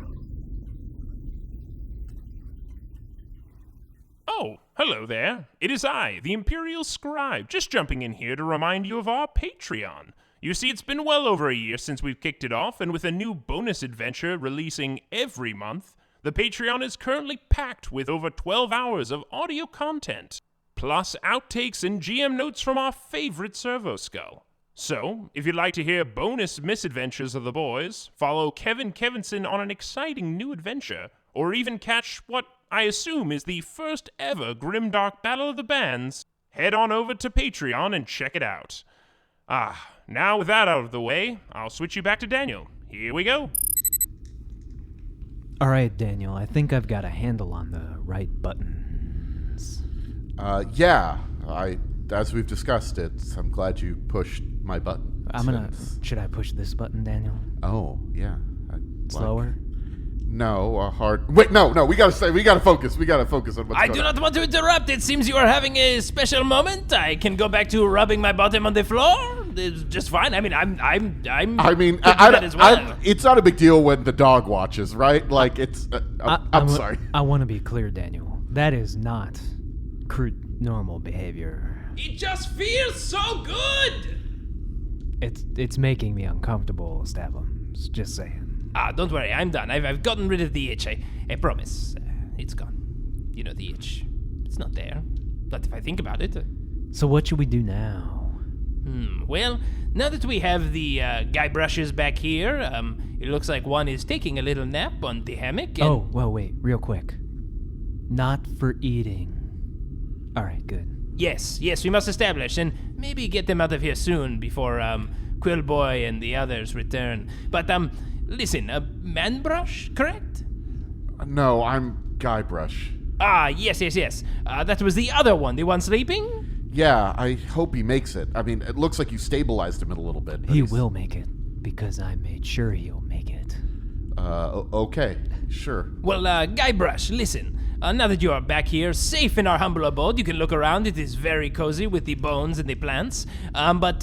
Oh, hello there. It is I, the Imperial Scribe, just jumping in here to remind you of our Patreon. You see, it's been well over a year since we've kicked it off, and with a new bonus adventure releasing every month, the Patreon is currently packed with over 12 hours of audio content, plus outtakes and GM notes from our favorite Servo Skull. So, if you'd like to hear bonus misadventures of the boys, follow Kevin Kevinson on an exciting new adventure, or even catch what I assume is the first ever Grimdark Battle of the Bands, head on over to Patreon and check it out. Now with that out of the way, I'll switch you back to Daniel. Here we go. All right, Daniel, I think I've got a handle on the right buttons. Yeah, as we've discussed it, I'm glad you pushed my button. Should I push this button, Daniel? Oh, yeah. Slower? No, hard. Wait, no. We gotta focus. We gotta focus on what's I going do on. not want to interrupt. It seems you are having a special moment. I can go back to rubbing my bottom on the floor. It's just fine. I mean, I mean, as well. It's not a big deal when the dog watches, right? Like it's. I'm sorry. I want to be clear, Daniel. That is not Kroot normal behavior. It just feels so good. It's making me uncomfortable, Stabums. Just saying. Don't worry, I'm done. I've gotten rid of the itch. I promise. It's gone. You know, the itch. It's not there. Not if I think about it. So what should we do now? Well, now that we have the guy brushes back here, it looks like one is taking a little nap on the hammock. And Oh, well, wait, real quick. Not for eating. All right, good. Yes, we must establish and maybe get them out of here soon before Quillboy and the others return. But listen, man brush, correct? No, I'm Guybrush. Ah, yes. That was the other one, the one sleeping? Yeah, I hope he makes it. I mean, it looks like you stabilized him a little bit. but He he's- will make it, because I made sure he'll make it. Okay, sure. Well, Guybrush, listen. Now that you are back here, safe in our humble abode, you can look around. It is very cozy with the bones and the plants. But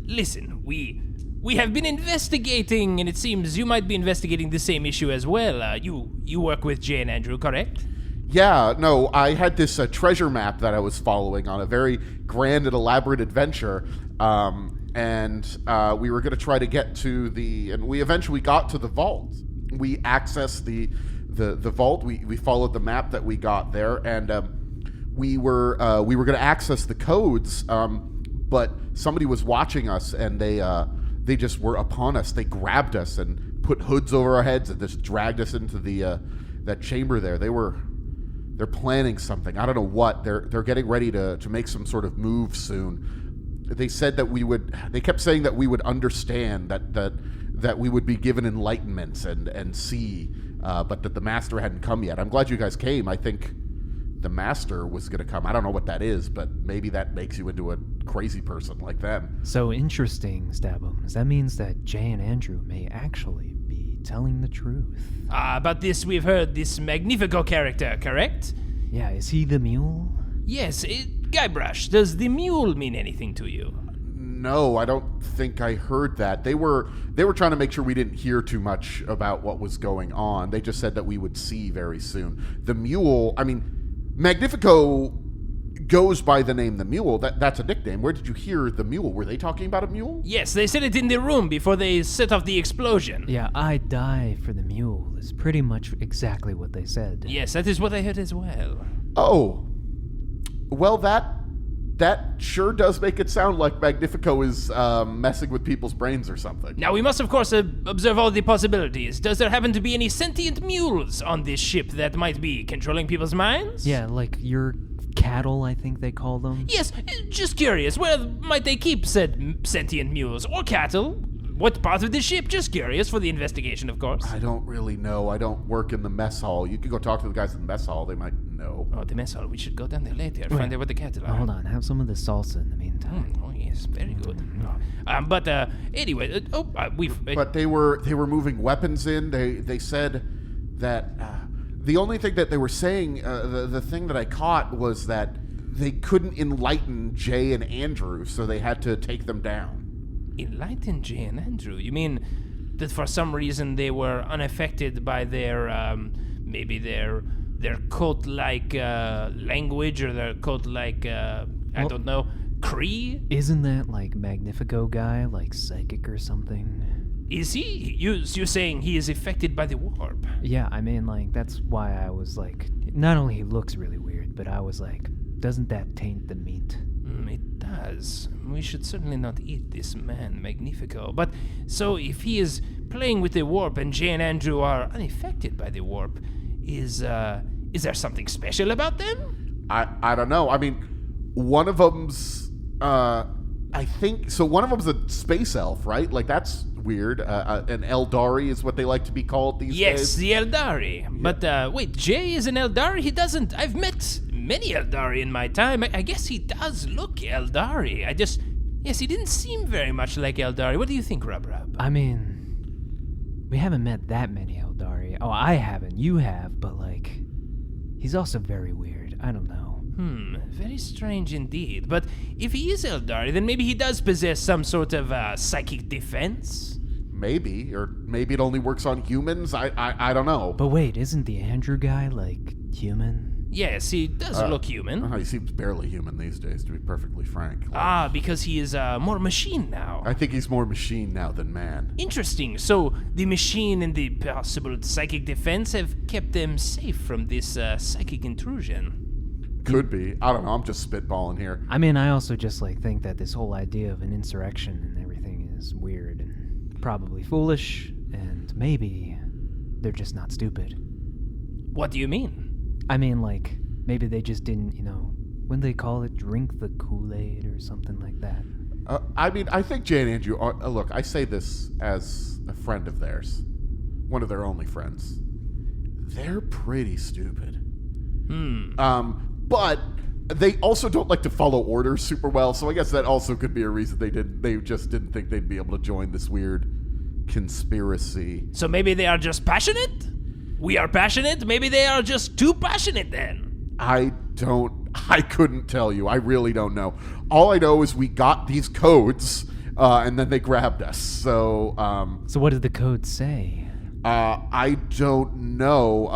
listen, we have been investigating, and it seems you might be investigating the same issue as well. You work with Jay and Andrew, correct? Yeah, no, I had this treasure map that I was following on a very grand and elaborate adventure, and we were going to try to get to and we eventually got to the vault. We accessed the vault. We followed the map that we got there, and we were going to access the codes, but somebody was watching us, and they just were upon us. They grabbed us and put hoods over our heads and just dragged us into that chamber there. They're planning something. I don't know what. They're getting ready to make some sort of move soon. They said that they kept saying that we would understand, that we would be given enlightenments and see, but that the master hadn't come yet. I'm glad you guys came. I think the master was going to come. I don't know what that is, but maybe that makes you into a crazy person like them. So interesting, Stabums. That means that Jay and Andrew may actually be telling the truth. About this, we've heard this Magnifico character, correct? Yeah, is he the mule? Yes, Guybrush, does the mule mean anything to you? No, I don't think I heard that. They were trying to make sure we didn't hear too much about what was going on. They just said that we would see very soon. The mule, I mean, Magnifico goes by the name the mule. That's a nickname. Where did you hear the mule? Were they talking about a mule? Yes, they said it in the room before they set off the explosion. Yeah, I die for the mule is pretty much exactly what they said. Yes, that is what I heard as well. Oh, well, that sure does make it sound like Magnifico is messing with people's brains or something. Now, we must, of course, observe all the possibilities. Does there happen to be any sentient mules on this ship that might be controlling people's minds? Yeah, like your cattle, I think they call them. Yes, just curious. Where might they keep said sentient mules or cattle? What part of the ship? Just curious for the investigation, of course. I don't really know. I don't work in the mess hall. You could go talk to the guys in the mess hall. They might know. Oh, the mess hall. We should go down there later. Find out what the cattle are. Hold on, have some of the salsa in the meantime. Oh, yes, very good. But anyway, we've... But they were moving weapons in. They said that the only thing that they were saying, the thing that I caught was that they couldn't enlighten Jay and Andrew, so they had to take them down. Enlighten Jay and Andrew? You mean that for some reason they were unaffected by their, maybe their cult-like language or their cult-like, I don't know, Cree? Isn't that like Magnifico guy, like psychic or something? Is he? You're saying he is affected by the warp? Yeah, I mean, like, that's why I was like, not only he looks really weird, but I was like, doesn't that taint the meat? It does. We should certainly not eat this man, Magnifico. But, so if he is playing with the warp and Jay and Andrew are unaffected by the warp, is there something special about them? I don't know. I mean, one of them's, I think, so one of them's a space elf, right? Like, that's weird. An Eldari is what they like to be called these days. Yes, the Eldari. But, wait, Jay is an Eldari? He doesn't... I've met many Eldari in my time. I guess he does look Eldari. Yes, he didn't seem very much like Eldari. What do you think, RubRub? I mean, we haven't met that many Eldari. Oh, I haven't. You have, but like, he's also very weird. I don't know. Very strange indeed. But if he is Eldari, then maybe he does possess some sort of psychic defense? Maybe, or maybe it only works on humans. I don't know. But wait, isn't the Andrew guy like human? Yes, he does look human. He seems barely human these days, to be perfectly frank. Because he is more machine now. I think he's more machine now than man. Interesting. So the machine and the possible psychic defense have kept them safe from this psychic intrusion. Could be. I don't know. I'm just spitballing here. I mean, I also just think that this whole idea of an insurrection and everything is weird and probably foolish, and maybe they're just not stupid. What do you mean? I mean, maybe they just didn't, when they call it, drink the Kool-Aid or something like that. I mean, I think Jay and Andrew are... look, I say this as a friend of theirs. One of their only friends. They're pretty stupid. But they also don't like to follow orders super well, so I guess that also could be a reason they just didn't think they'd be able to join this weird conspiracy. So maybe they are just passionate? We are passionate? Maybe they are just too passionate then. I couldn't tell you. I really don't know. All I know is we got these codes, and then they grabbed us. So what did the code say? I don't know.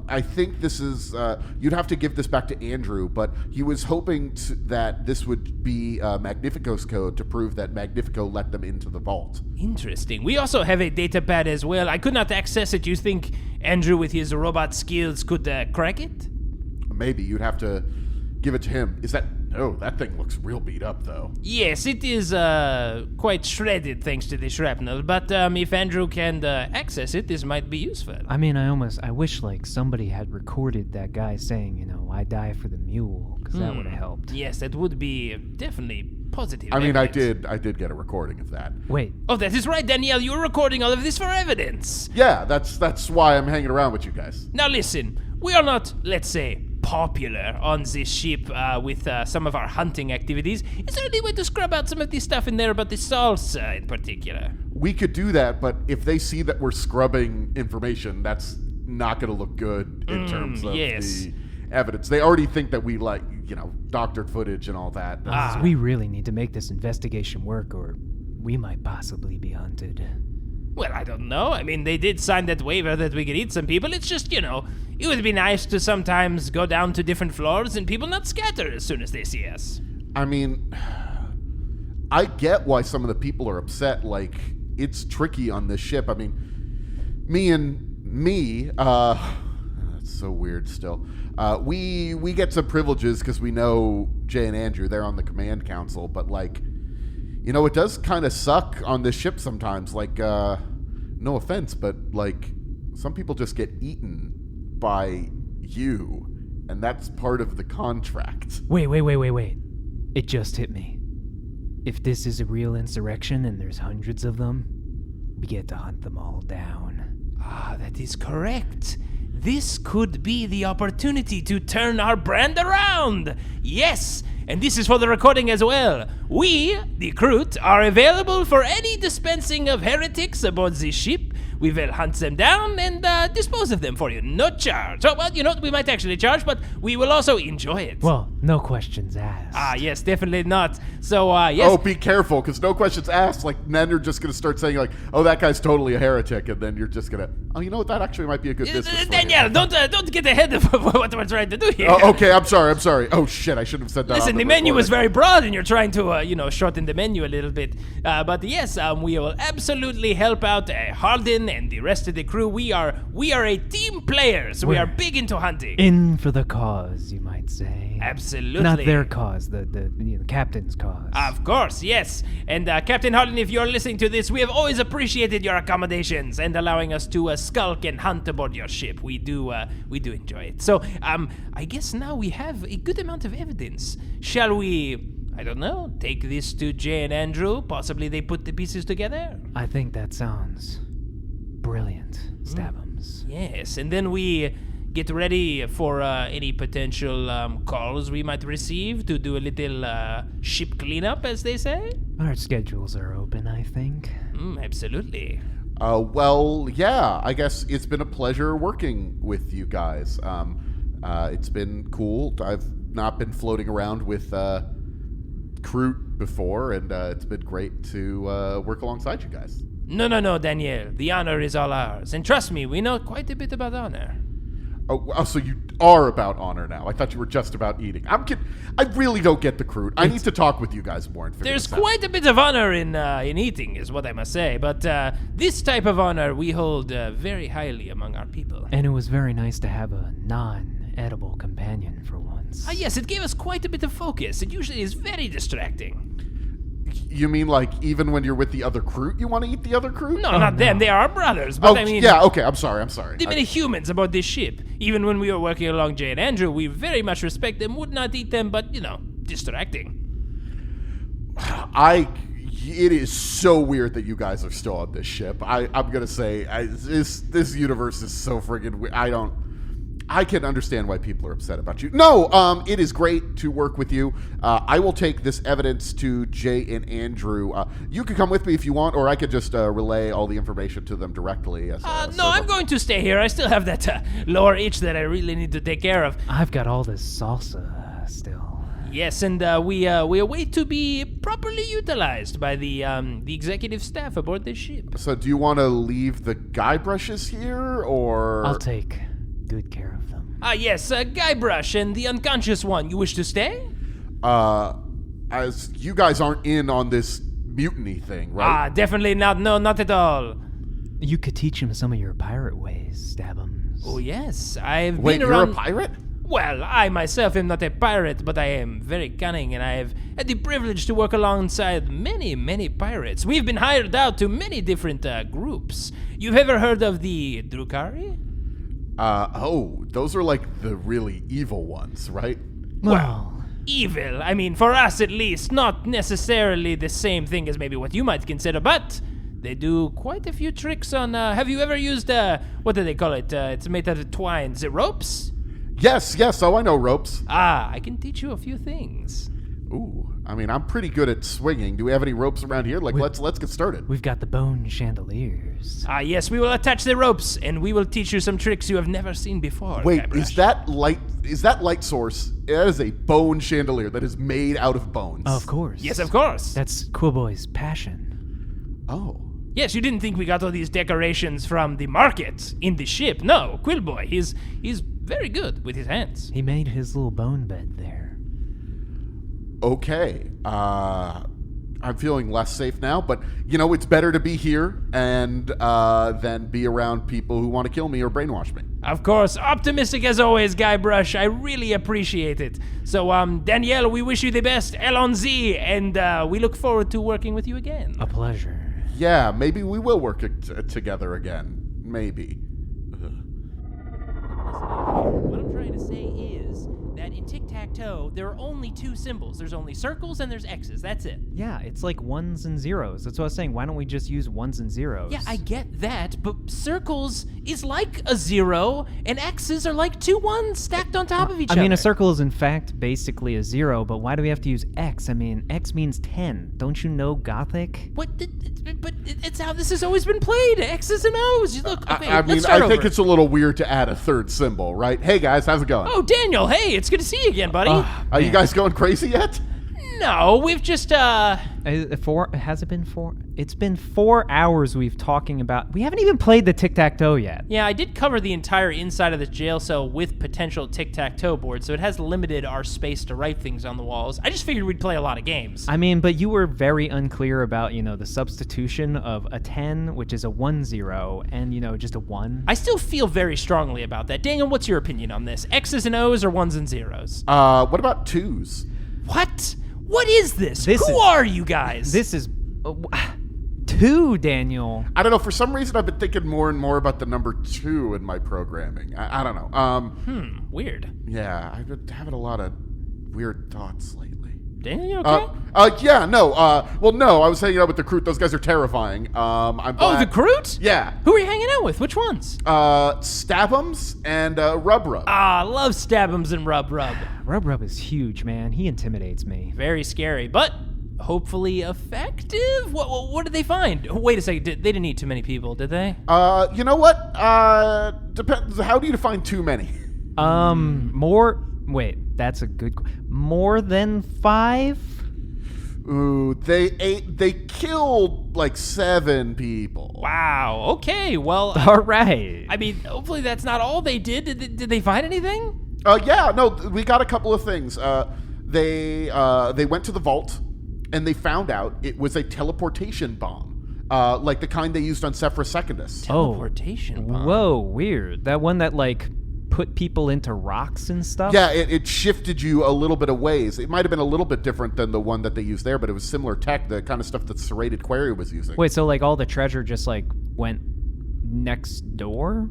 I think this is... you'd have to give this back to Andrew, but he was hoping that this would be Magnifico's code to prove that Magnifico let them into the vault. Interesting. We also have a datapad as well. I could not access it. You think Andrew, with his robot skills, could crack it? Maybe. You'd have to give it to him. Is that... Oh, that thing looks real beat up, though. Yes, it is quite shredded thanks to the shrapnel, but if Andrew can access it, this might be useful. I mean, I wish somebody had recorded that guy saying, I die for the mule, because that would have helped. Yes, that would be definitely positive. I mean, evidence. I did get a recording of that. Wait. Oh, that is right, Danielle. You were recording all of this for evidence. Yeah, that's why I'm hanging around with you guys. Now listen, we are not, let's say, popular on this ship with some of our hunting activities. Is there any way to scrub out some of this stuff in there about the salsa in particular? We could do that, but if they see that we're scrubbing information, that's not going to look good in terms of the evidence. They already think that we doctored footage and all that. We really need to make this investigation work, or we might possibly be hunted. Well, I don't know. I mean, they did sign that waiver that we could eat some people. It's just, it would be nice to sometimes go down to different floors and people not scatter as soon as they see us. I mean, I get why some of the people are upset. It's tricky on this ship. I mean, me, that's so weird still. We get some privileges because we know Jay and Andrew. They're on the command council, but it does kind of suck on this ship sometimes. No offense, but some people just get eaten by you, and that's part of the contract. Wait. It just hit me. If this is a real insurrection and there's hundreds of them, we get to hunt them all down. Ah, that is correct. This could be the opportunity to turn our brand around. Yes, and this is for the recording as well. We, the Kroot, are available for any dispensing of heretics aboard the ship. We will hunt them down and dispose of them for you. No charge. Oh, well, we might actually charge, but we will also enjoy it. Well, no questions asked. Ah, yes, definitely not. So, yes. Oh, be careful, because no questions asked. Then you're just going to start saying, oh, that guy's totally a heretic, and then you're just going to, oh, you know what, that actually might be a good business for Danielle, you. don't get ahead of what we're trying to do here. Oh, okay, I'm sorry. Oh, shit, I shouldn't have said that. Listen, the menu was very broad, and you're trying to, shorten the menu a little bit. But yes, we will absolutely help out Harden and the rest of the crew. We are a team player, so we are big into hunting. In for the cause, you might say. Absolutely. Not their cause, the captain's cause. Of course, yes. And Captain Harden, if you're listening to this, we have always appreciated your accommodations and allowing us to skulk and hunt aboard your ship. We do enjoy it. So, I guess now we have a good amount of evidence. Shall we, I don't know, take this to Jay and Andrew? Possibly they put the pieces together? I think that sounds brilliant, Stabums. Yes, and then we get ready for any potential calls we might receive to do a little ship cleanup, as they say. Our schedules are open, I think. Absolutely. Well, yeah, I guess it's been a pleasure working with you guys. It's been cool. I've not been floating around with Kroot before, and it's been great to work alongside you guys. No, Danielle. The honor is all ours. And trust me, we know quite a bit about honor. Oh, so you are about honor now. I thought you were just about eating. I'm kidding. I really don't get the Kroot. I need to talk with you guys more and figure There's this out. quite a bit of honor in eating, is what I must say. But this type of honor we hold very highly among our people. And it was very nice to have a non-edible companion for once. distractions. Yes, it gave us quite a bit of focus. It usually is very distracting. You mean like even when you're with the other Kroot, you want to eat the other Kroot? No, not them. They are our brothers. But Oh, I mean, yeah, okay, I'm sorry. the many humans aboard this ship. Even when we were working along Jay and Andrew, we very much respect them, would not eat them, but, distracting. It is so weird that you guys are still on this ship. I'm gonna say this universe is so friggin' weird. I can understand why people are upset about you. No, it is great to work with you. I will take this evidence to Jay and Andrew. You can come with me if you want, or I could just relay all the information to them directly. I'm going to stay here. I still have that lower itch that I really need to take care of. I've got all this salsa still. Yes, and we await to be properly utilized by the executive staff aboard this ship. So do you want to leave the guy brushes here, or... I'll take good care of them. Yes, Guybrush and the unconscious one. You wish to stay? As you guys aren't in on this mutiny thing, right? Definitely not. No, not at all. You could teach him some of your pirate ways, Stabums. Oh, yes. I've Wait, been you're around... a pirate? Well, I myself am not a pirate, but I am very cunning, and I have had the privilege to work alongside many, many pirates. We've been hired out to many different groups. You've ever heard of the Drukhari? Those are like the really evil ones, right? Well, Evil. I mean, for us at least, not necessarily the same thing as maybe what you might consider, but they do quite a few tricks on... have you ever used, what do they call it? It's made out of twine. Is it ropes? Yes, oh, I know ropes. I can teach you a few things. Ooh, I mean, I'm pretty good at swinging. Do we have any ropes around here? Like, let's get started. we've got the bone chandeliers. Yes, we will attach the ropes, and we will teach you some tricks you have never seen before. Wait, Guybrush. is that light source? That is a bone chandelier that is made out of bones. Of course. Yes, of course. That's Quillboy's passion. Oh. Yes, you didn't think we got all these decorations from the market in the ship. No, Quillboy, he's very good with his hands. He made his little bone bed there. Okay. I'm feeling less safe now, but it's better to be here and than be around people who want to kill me or brainwash me. Of course, optimistic as always, Guybrush. I really appreciate it. So, Danielle, we wish you the best. Elonzi, and we look forward to working with you again. A pleasure. Yeah, maybe we will work together again. Maybe. What I'm trying to say is that in tic-tac-toe, there are only two symbols. There's only circles and there's X's. That's it. Yeah, it's like ones and zeros. That's what I was saying. Why don't we just use ones and zeros? Yeah, I get that, but circles is like a zero, and X's are like two ones stacked on top of each other. I mean, a circle is in fact basically a zero, but why do we have to use X? I mean, X means 10. Don't you know Gothic? What? But it's how this has always been played. X's and O's. Look, okay, I mean, let's start I think over. it's a little weird to add a third symbol, right? Hey guys, how's it going? Oh, Daniel, hey, it's good to see you again, buddy. Are you guys going crazy yet? No, we've just, Has it been 4? It's been 4 hours we've talking about. We haven't even played the tic-tac-toe yet. Yeah, I did cover the entire inside of the jail cell with potential tic-tac-toe boards, so it has limited our space to write things on the walls. I just figured we'd play a lot of games. I mean, but you were very unclear about, the substitution of a 10, which is a 1-0, and, just a 1. I still feel very strongly about that. Daniel, what's your opinion on this? X's and O's or ones and zeros? What about 2s? What? What is this? This Who is- are you guys? This is 2, Daniel. I don't know. For some reason, I've been thinking more and more about the number 2 in my programming. I don't know. Weird. Yeah, I've been having a lot of weird thoughts lately. Daniel, you okay? Yeah, no. Well, no, I was hanging out with the Kroot. Those guys are terrifying. I'm Oh, glad. the Kroot? Yeah. Who are you hanging out with? Which ones? Stabums and RubRub. Love Stabums and RubRub. RubRub is huge, man. He intimidates me. Very scary, but hopefully effective? What did they find? Oh, wait a second. They didn't eat too many people, did they? You know what? Depends. How do you define too many? Wait, that's a good... More than 5? Ooh, they killed like 7 people. Wow. Okay, well... All right. I mean, hopefully that's not all they did. Did they find anything? Yeah, no, we got a couple of things. They went to the vault, and they found out it was a teleportation bomb, like the kind they used on Sephora Secundus. Teleportation bomb. Whoa, weird. That one that, put people into rocks and stuff? Yeah, it shifted you a little bit of ways. It might have been a little bit different than the one that they used there, but it was similar tech, the kind of stuff that Serrated Quarry was using. Wait, so like all the treasure just like went next door?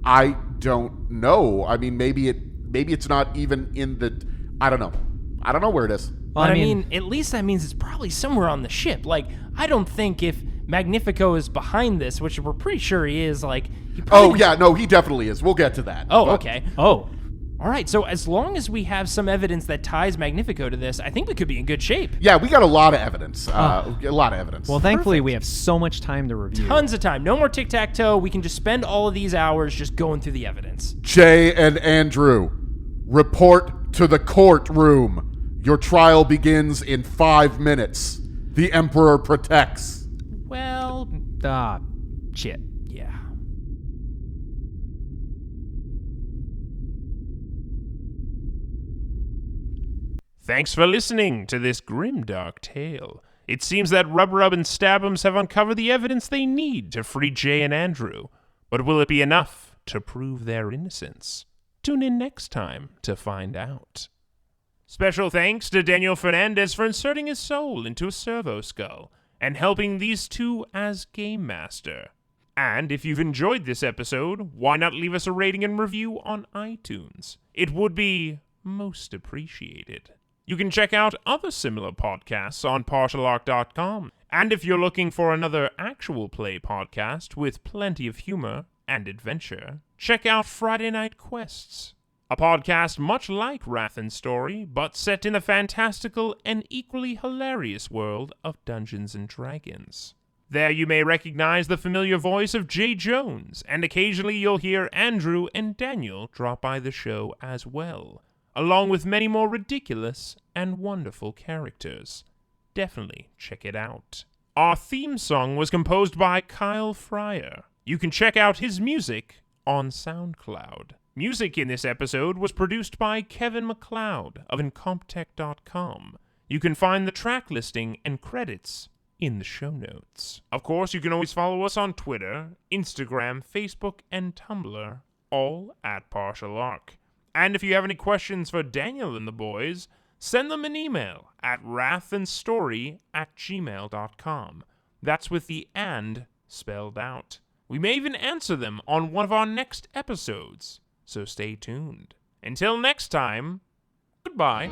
I don't know. I mean, maybe it's not even in the... I don't know. I don't know where it is. Well, But I mean, at least that means it's probably somewhere on the ship. Like, I don't think if Magnifico is behind this, which we're pretty sure he is, like... He probably he definitely is. We'll get to that. Oh, But- okay. Oh, All right, so as long as we have some evidence that ties Magnifico to this, I think we could be in good shape. Yeah, we got a lot of evidence. A lot of evidence. well, thankfully we have so much time to review. Tons of time. No more tic-tac-toe. We can just spend all of these hours just going through the evidence. Jay and Andrew, report to the courtroom. Your trial begins in 5 minutes. The Emperor protects. Well, Shit. yeah. Thanks for listening to this grimdark tale. It seems that RubRub and Stabums have uncovered the evidence they need to free Jay and Andrew. But will it be enough to prove their innocence? Tune in next time to find out. Special thanks to Daniel Fernandez for inserting his soul into a servo skull and helping these two as Game Master. And if you've enjoyed this episode, why not leave us a rating and review on iTunes? It would be most appreciated. You can check out other similar podcasts on partialarc.com. And if you're looking for another actual play podcast with plenty of humor and adventure, check out Friday Night Quests, a podcast much like Wrath and Story, but set in the fantastical and equally hilarious world of Dungeons and Dragons. There you may recognize the familiar voice of Jay Jones, and occasionally you'll hear Andrew and Daniel drop by the show as well, along with many more ridiculous and wonderful characters. Definitely check it out. Our theme song was composed by Kyle Fryer. You can check out his music on SoundCloud. Music in this episode was produced by Kevin MacLeod of Incomptech.com. You can find the track listing and credits in the show notes. Of course, you can always follow us on Twitter, Instagram, Facebook, and Tumblr, all at Partial Arc. And if you have any questions for Daniel and the boys, send them an email at wrathandstory@gmail.com. That's with the "and" spelled out. We may even answer them on one of our next episodes, so stay tuned. Until next time, goodbye.